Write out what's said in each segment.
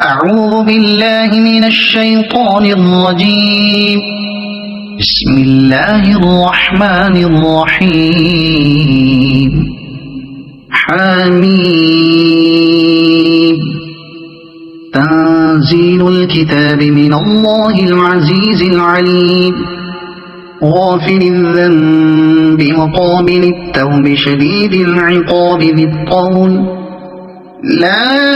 أعوذ بالله من الشيطان الرجيم. بسم الله الرحمن الرحيم. حميم. تنزيل الكتاب من الله العزيز العليم. غافر الذنب وقابل التوب شديد العقاب ذي الطول. لا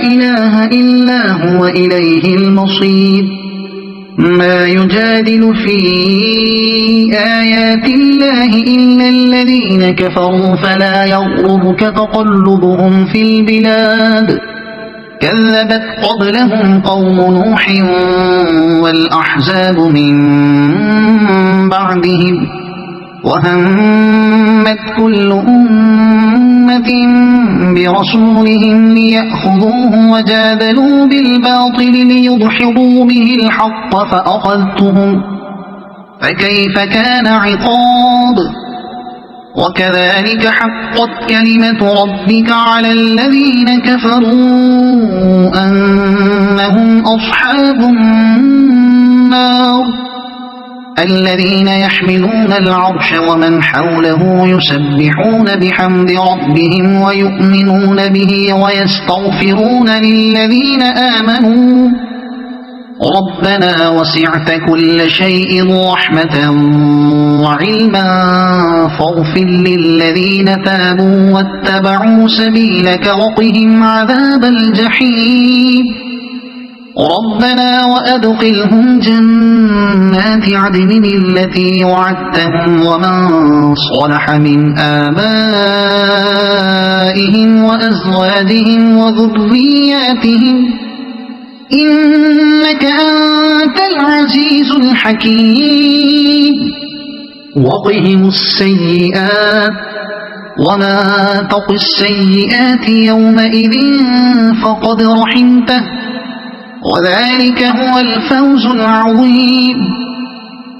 إله إلا هو إليه المصير. ما يجادل في آيات الله إلا الذين كفروا فلا يغررك تقلبهم في البلاد. كذبت قبلهم قوم نوح والأحزاب من بعدهم وهمت كل أمة برسولهم ليأخذوه وجادلوا بالباطل ليدحضوا به الحق فأخذتهم فكيف كان عقاب. وكذلك حقت كلمة ربك على الذين كفروا أنهم أصحاب النار. الذين يحملون العرش ومن حوله يسبحون بحمد ربهم ويؤمنون به ويستغفرون للذين آمنوا ربنا وسعت كل شيء رحمة وعلما فاغفر للذين تابوا واتبعوا سبيلك وقهم عذاب الجحيم. ربنا وأدخلهم جنات عدن التي وعدتهم ومن صلح من آبائهم وأزواجهم وذرياتهم إنك أنت العزيز الحكيم. وقهم السيئات وما تق السيئات يومئذ فقد رحمته وذلك هو الفوز العظيم.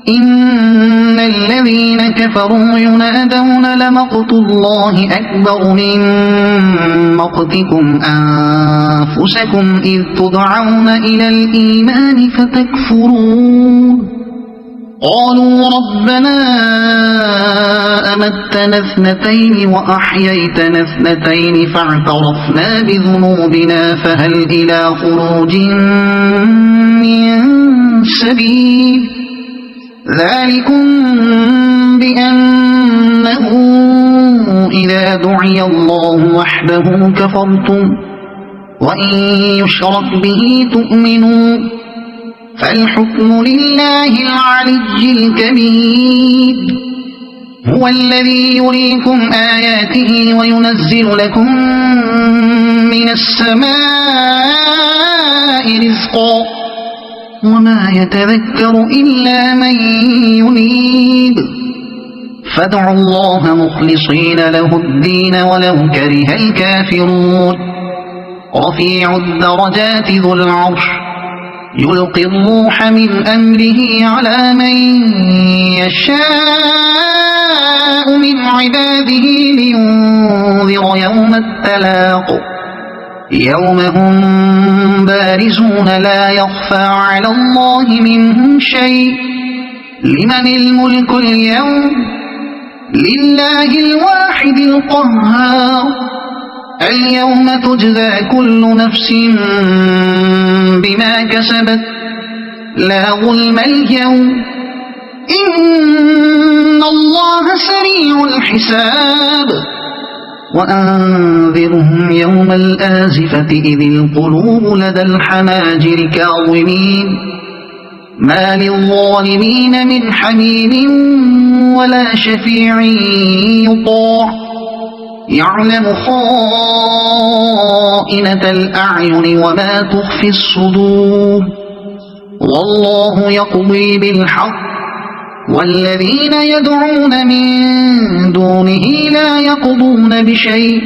إن الذين كفروا ينادون لمقت الله أكبر من مقتكم أنفسكم إذ تدعون إلى الإيمان فتكفرون. قالوا ربنا أمتنا اثنتين وأحييتنا اثنتين فاعترفنا بذنوبنا فهل إلى خروج من سبيل. ذلكم بأنه إذا دعي الله وحده كفرتم وإن يشرك به تؤمنوا فالحكم لله العلي الكبير. هو الذي يريكم آياته وينزل لكم من السماء رزقا وما يتذكر إلا من ينيب. فادعوا الله مخلصين له الدين ولو كره الكافرون. رفيع الدرجات ذو العرش يلقي الروح من أمره على من يشاء من عباده لينذر يوم التلاق. يوم هم بارزون لا يخفى على الله منهم شيء. لمن الملك اليوم؟ لله الواحد القهار. اليوم تجزى كل نفس بما كسبت لا ظلم اليوم إن الله سريع الحساب. وأنذرهم يوم الآزفة إذ القلوب لدى الحناجر كاظمين ما للظالمين من حميم ولا شفيع يطاع. يعلم خائنة الأعين وما تخفي الصدور. والله يقضي بالحق والذين يدعون من دونه لا يقضون بشيء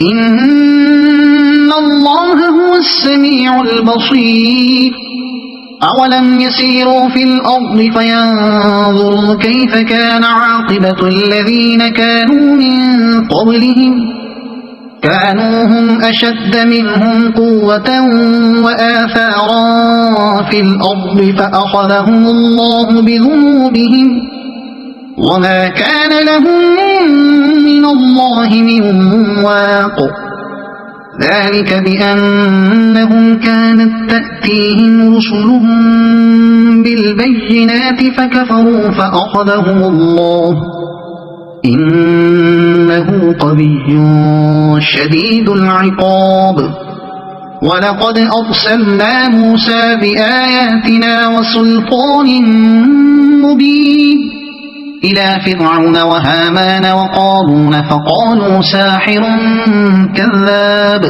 إن الله هو السميع البصير. أولم يسيروا في الأرض فينظروا كيف كان عاقبة الذين كانوا من قبلهم كانوا هم أشد منهم قوة وآثارا في الأرض فأخذهم الله بذنوبهم وما كان لهم من الله من واق ذلك بأنهم كانت تأتيهم رسلهم بالبينات فكفروا فأخذهم الله إنه قوي شديد العقاب ولقد أرسلنا موسى بآياتنا وسلطان مبين إلى فرعون وهامان وقارون فقالوا ساحر كذاب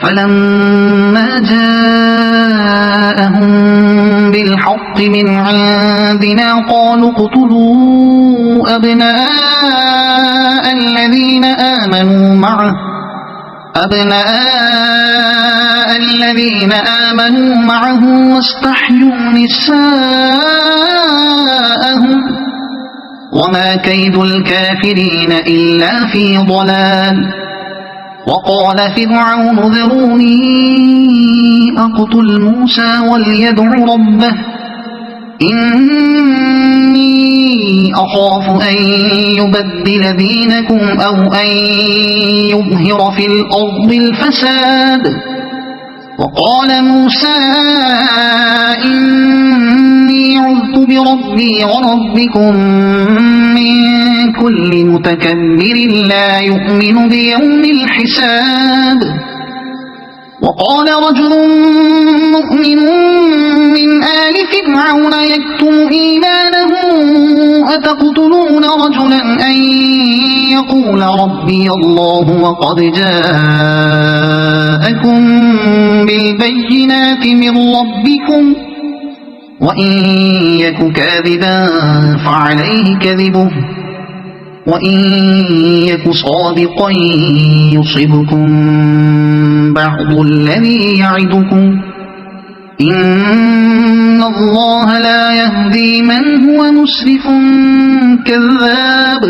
فلما جاءهم بالحق من عندنا قالوا اقتلوا أبناء الذين آمنوا معه واستحيوا نساءهم وما كيد الكافرين إلا في ضلال وقال فرعون ذروني أقتل موسى وليدع ربه إني أخاف أن يبدل دينكم أو أن يظهر في الأرض الفساد وقال موسى إني عذت بربي وربكم من كل متكبر لا يؤمن بيوم الحساب وقال رجل مؤمن من آل فرعون يكتم إيمانه أتقتلون رجلا أن يقول ربي الله وقد جاءكم بالبينات من ربكم وإن يك كاذبا فعليه كذبه وإن يك صادقا يصبكم بعض الذي يعدكم إن الله لا يهدي من هو مسرف كذاب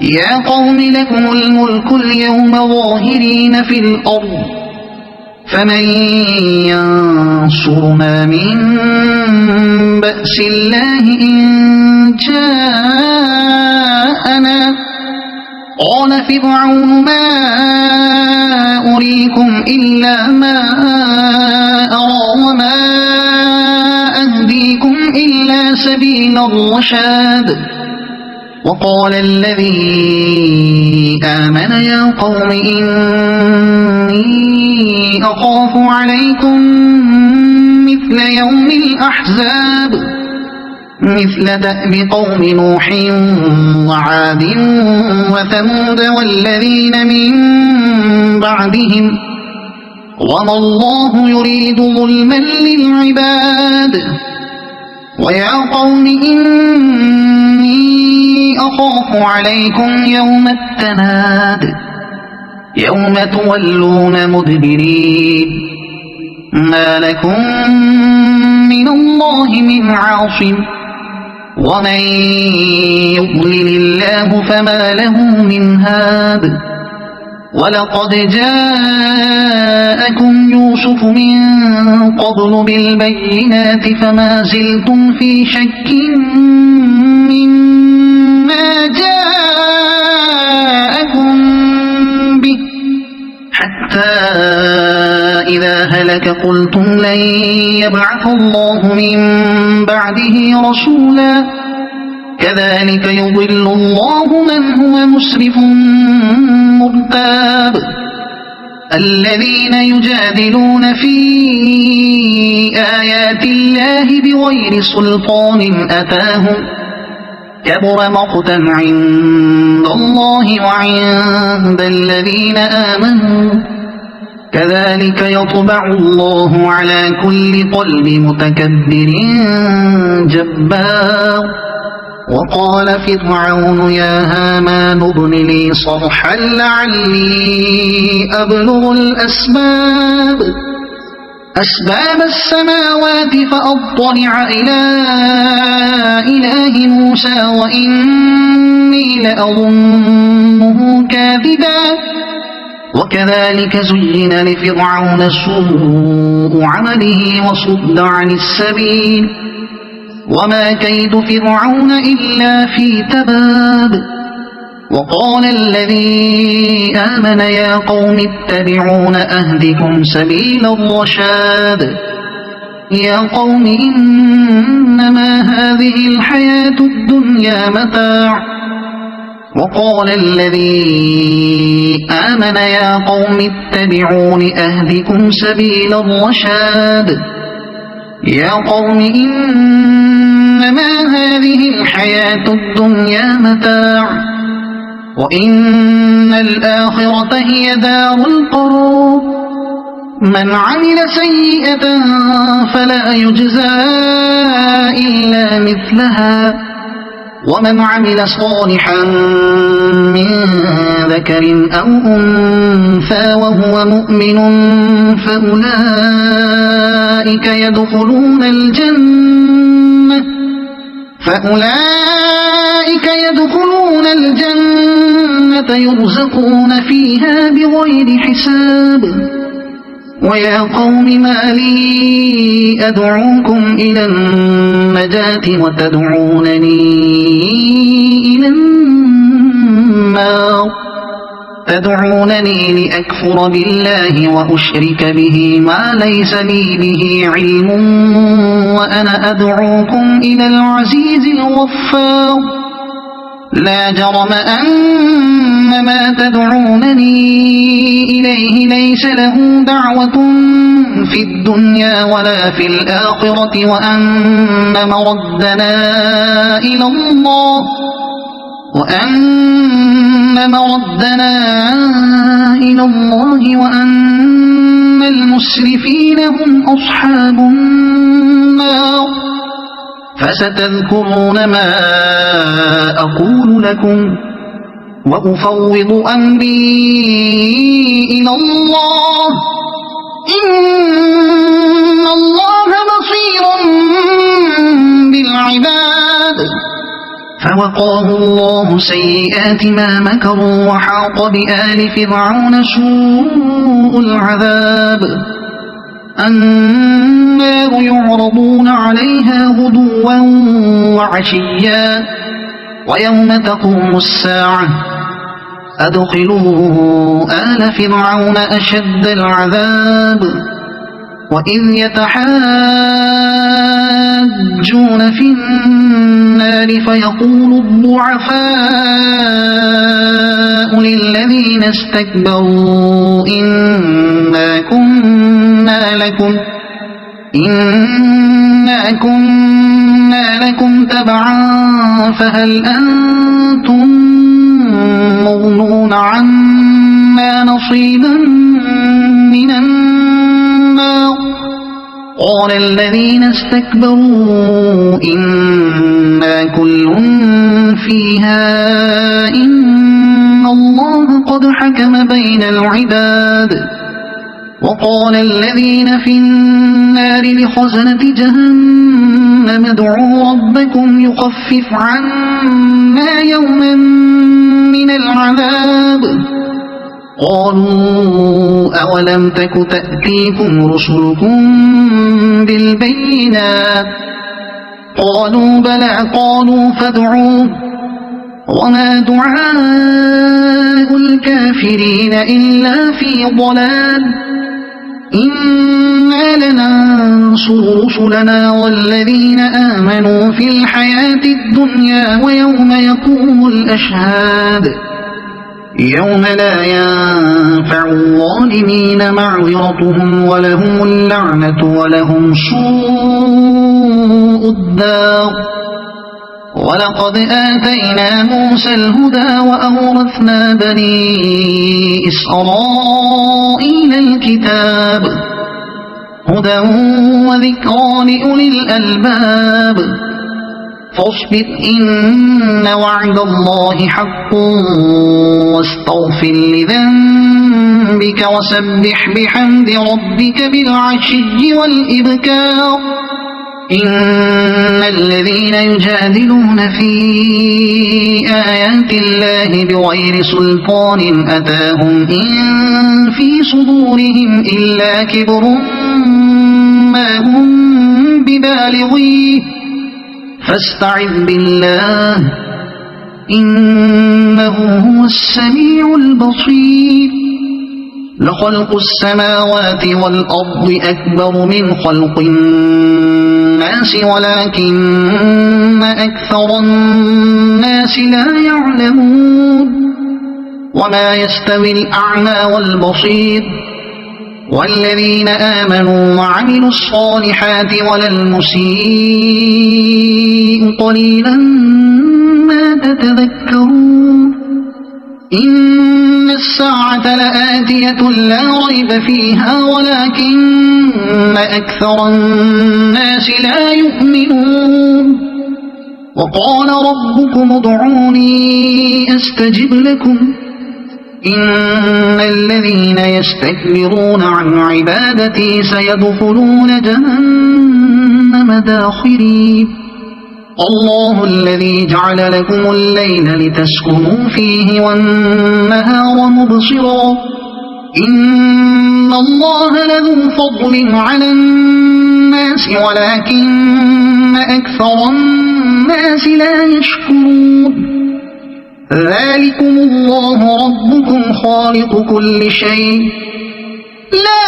يا قوم لكم الملك اليوم ظاهرين في الأرض فمن ينصرنا من بأس الله إن جاءنا قال فرعون ما أريكم إلا ما أرى وما أهديكم إلا سبيل الرشاد وقال الذي آمن يا قوم إني أخاف عليكم مثل يوم الأحزاب مثل دأب قوم نوح وعاد وثمود والذين من بعدهم وما الله يريد ظلما للعباد ويا قوم إني أخاف عليكم يوم التناد يوم تولون مدبرين ما لكم من الله من عاصم ومن يضلل الله فما له من هاد ولقد جاءكم يوسف من قبل بالبينات فما زلتم في شك مما جاءكم به حتى إذا هلك قلتم لن يبعث الله من بعده رسولا كذلك يضل الله من هو مسرف مرتاب الذين يجادلون في آيات الله بغير سلطان أتاهم كبر مقتا عند الله وعند الذين آمنوا كذلك يطبع الله على كل قلب متكبر جبار وقال فرعون يا هامان ابن لي صرحا لعلي أبلغ أسباب السماوات فأطلع إلى إله موسى وإني لأظنه كاذبا وكذلك زين لفرعون سوء عمله وصد عن السبيل وما كيد فرعون إلا في تباب وقال الذي آمن يا قوم اتبعون أهدكم سبيل الرشاد يا قوم إنما هذه الحياة الدنيا متاع وقال الذي آمن يا قوم اتبعون أهدكم سبيل الرشاد يا قوم إنما هذه الحياة الدنيا متاع وإن الآخرة هي دار القرار من عمل سيئة فلا يجزى إلا مثلها ومن عمل صالحا من ذكر أو أنثى وهو مؤمن فأولئك يدخلون الجنة يرزقون فيها بغير حساب ويا قوم ما لي أدعوكم إلى النجاة وتدعونني إلى النار تدعونني لأكفر بالله وأشرك به ما ليس لي به علم وأنا أدعوكم إلى العزيز الغفار لا جرم أن ما تدعونني إليه ليس له دعوة في الدنيا ولا في الآخرة وأن مردنا إلى الله وأن المسرفين هم أصحاب النار فستذكرون ما أقول لكم وأفوض أمري إلى الله إن الله بصير بالعباد فوقاه الله سيئات ما مكروا وحاق بآل فرعون سوء العذاب النار يعرضون عليها غدوا وعشيا ويوم تقوم الساعة أدخلوا آل فرعون أشد العذاب وإذ يتحاجون في النار فيقول الضعفاء للذين استكبروا إنا كنا لكم تبعا فهل أنتم مغنون عنا نصيبا من النار قال الذين استكبروا إنا كل فيها إن الله قد حكم بين العباد وقال الذين في النار لخزنة جهنم ادعوا ربكم يخفف عنا يوما من العذاب قالوا أولم تك تأتيكم رسلكم بالبينات قالوا بلى قالوا فادعوا وما دعاء الكافرين إلا في ضلال إنا لننصر رسلنا والذين آمنوا في الحياة الدنيا ويوم يقوم الأشهاد يوم لا ينفع الظالمين معذرتهم ولهم اللعنة ولهم سوء الدار ولقد آتينا موسى الهدى وأورثنا بني إسرائيل الكتاب هدى وذكرى لأولي الألباب فاصبر إن وعد الله حق واستغفر لذنبك وسبح بحمد ربك بالعشي والإبكار إن الذين يجادلون في آيات الله بغير سلطان أتاهم إن في صدورهم إلا كبر ما هم ببالغيه فاستعذ بالله إنه هو السميع البصير لخلق السماوات والأرض أكبر من خلق الناس ولكن أكثر الناس لا يعلمون وما يستوي الأعمى والبصير والذين آمنوا وعملوا الصالحات ولا المسيء قليلا ما تتذكرون إن الساعة لآتية لا ريب فيها ولكن أكثر الناس لا يؤمنون وقال ربكم ادعوني أستجب لكم إن الذين يستكبرون عن عبادتي سيدخلون جهنم داخرين الله الذي جعل لكم الليل لتسكنوا فيه والنهار مبصرا إن الله لذو فضل على الناس ولكن أكثر الناس لا يشكرون ذلكم الله ربكم خالق كل شيء لا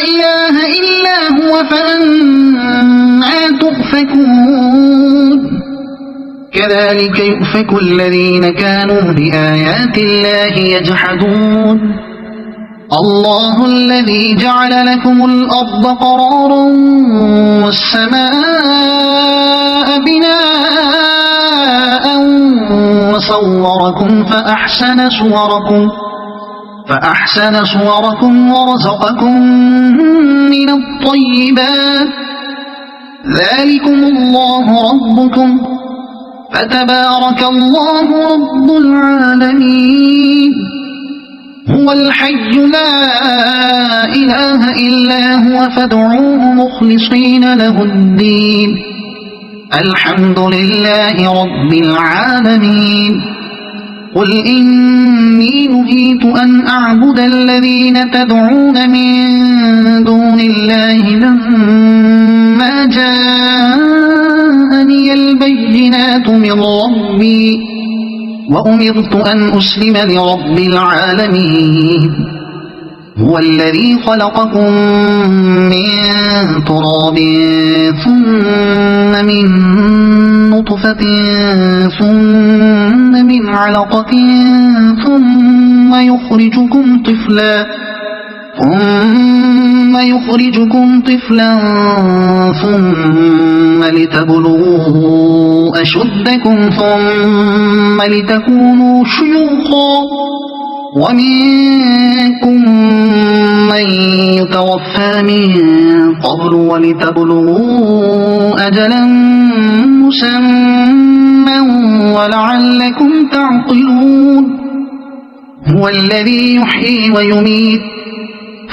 إله إلا هو فأنى تؤفكون كذلك يؤفك الذين كانوا بآيات الله يجحدون الله الذي جعل لكم الأرض قرارا والسماء بناء وصوركم فأحسن صوركم ورزقكم من الطيبات ذلكم الله ربكم فتبارك الله رب العالمين هو الحي لا إله إلا هو فادعوه مخلصين له الدين الحمد لله رب العالمين قل إني نهيت أن أعبد الذين تدعون من دون الله لما جاءني البينات من ربي وأمرت أن أسلم لرب العالمين هو الذي خلقكم من تراب ثم من نطفة ثم من علقة ثم يخرجكم طفلا ثم لتبلغوا أشدكم ثم لتكونوا شيوخا ومنكم من يتوفى من قبل ولتبلغوا أجلا مسمى ولعلكم تعقلون هو الذي يحيي ويميت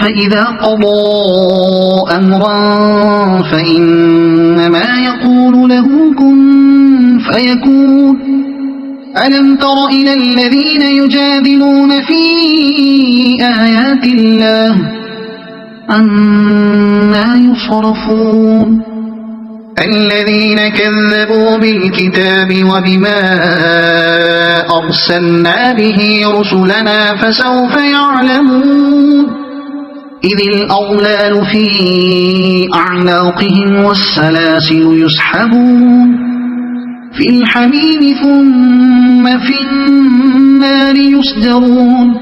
فإذا قضى أمرا فإنما يقول له كن فيكون ألم تر إلى الذين يجادلون في آيات الله أنى يصرفون الذين كذبوا بالكتاب وبما أرسلنا به رسلنا فسوف يعلمون إذ الأغلال في أعناقهم والسلاسل يسحبون في الحميم ثم في النار يسجرون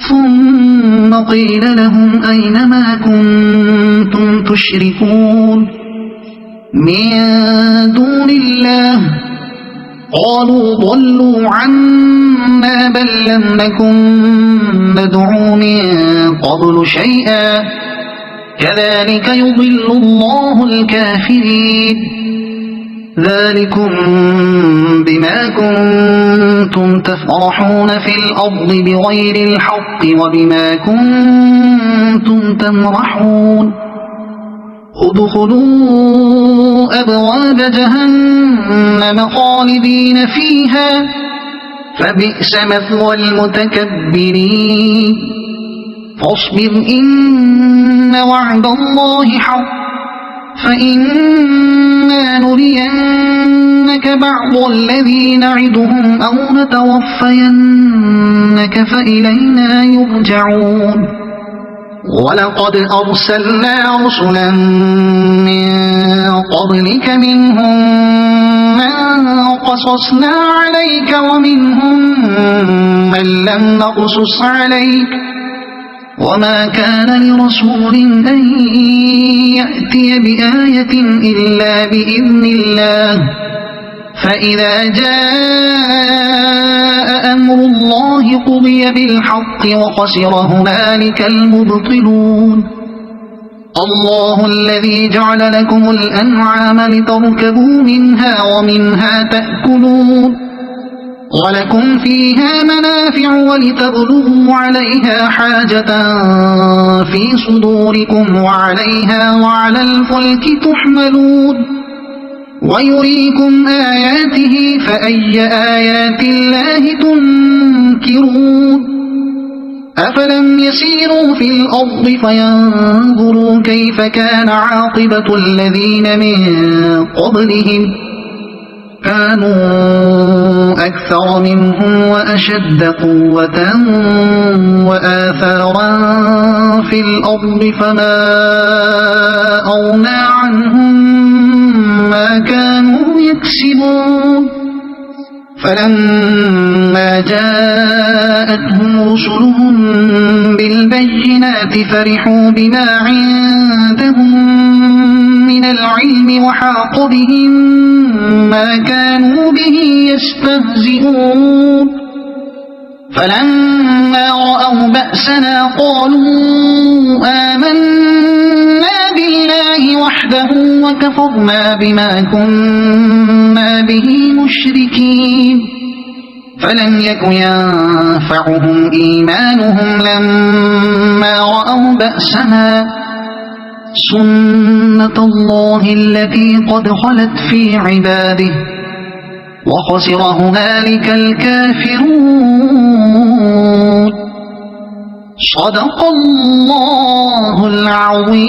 ثم قيل لهم أين ما كنتم تشركون من دون الله قالوا ضلوا عنا بل لم نكن ندعو من قبل شيئا كذلك يضل الله الكافرين ذلكم بما كنتم تفرحون في الأرض بغير الحق وبما كنتم تمرحون ادخلوا أبواب جهنم خالدين فيها فبئس مثوى المتكبرين فاصبر إن وعد الله حق فإنا نرينك بعض الذي نعدهم أو نتوفينك فإلينا يرجعون ولقد أرسلنا رسلا من قبلك منهم من قصصنا عليك ومنهم من لم نقصص عليك وما كان لرسول أن يأتي بآية إلا بإذن الله فإذا جاء أمر الله قضي بالحق وخسر هنالك المبطلون الله الذي جعل لكم الأنعام لتركبوا منها ومنها تأكلون ولكم فيها منافع ولتبلغوا عليها حاجة في صدوركم وعليها وعلى الفلك تحملون ويريكم آياته فأي آيات الله تنكرون أفلم يسيروا في الأرض فينظروا كيف كان عاقبة الذين من قبلهم كانوا أكثر منهم وأشد قوة وآثارا في الأرض فما أغنى عنهم ما كانوا يكسبون فلما جاءتهم رسلهم بالبينات فرحوا بما عندهم من العلم وحاق بهم ما كانوا به يستهزئون فلما رأوا بأسنا قالوا آمنا بالله وحده وكفرنا بما كنا به مشركين فلم يك ينفعهم إيمانهم لما رأوا بأسنا سنة الله التي قد خلت في عباده وخسر هنالك الكافرون صدق الله العظيم.